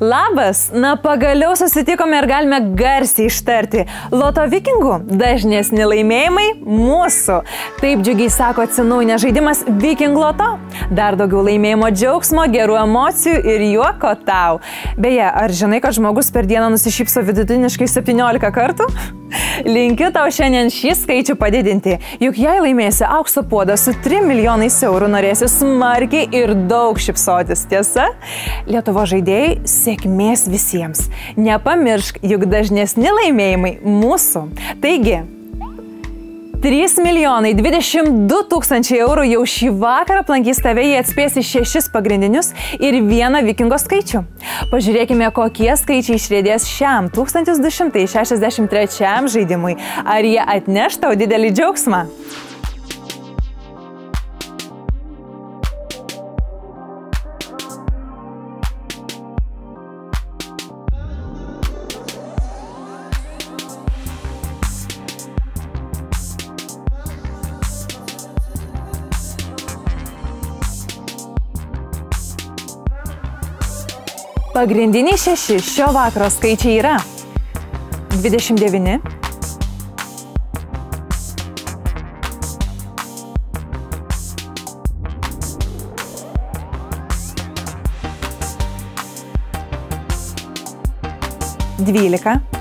Labas, na pagaliau susitikome ir galime garsiai ištarti. Loto vikingų dažnesni laimėjimai mūsų. Taip džiugiai sako atsinaujinę žaidimas Viking Loto. Dar daugiau laimėjimo džiaugsmo, gerų emocijų ir juoko tau. Beje, ar žinai, kad žmogus per dieną nusišypso vidutiniškai 17 kartų? Linkiu tau šiandien šį skaičių padidinti. Juk jei laimėsi aukso puodą su 3 milijonais eurų, norėsi smarkiai ir daug šypsotis, tiesa? Lietuvo žaidėjai, sėkmės visiems. Nepamiršk, juk dažnesni laimėjimai mūsų. Taigi, 3 milijonai 22 tūkstančiai eurų jau šį vakarą aplankys tave, jie atspėsi 6 pagrindinius ir 1 vikingo skaičių. Pažiūrėkime, kokie skaičiai išriedės šiam 1263 žaidimui. Ar jie atneš tau didelį džiaugsmą? Pagrindiniai 6 šio vakaro skaičiai yra 29, 12,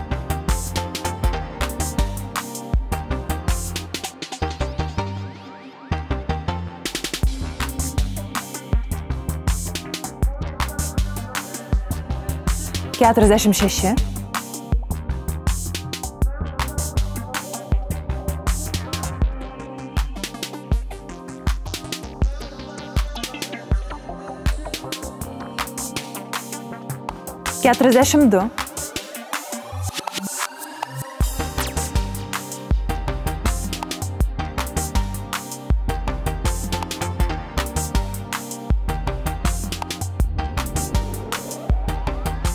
46, 42,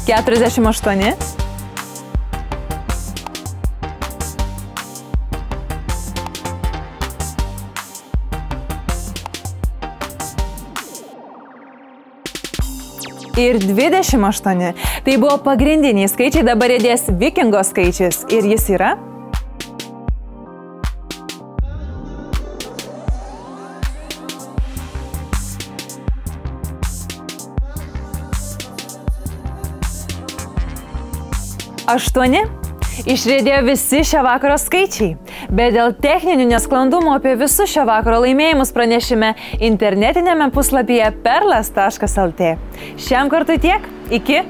48, 28. Tai buvo pagrindiniai skaičiai, dabar riedės vikingo skaičius ir jis yra 8. Išriedėjo visi šio vakaro skaičiai, bet dėl techninių nesklandumų apie visus šio vakaro laimėjimus pranešime internetinėme puslapyje perlas.lt. Šiam kartui tiek, iki.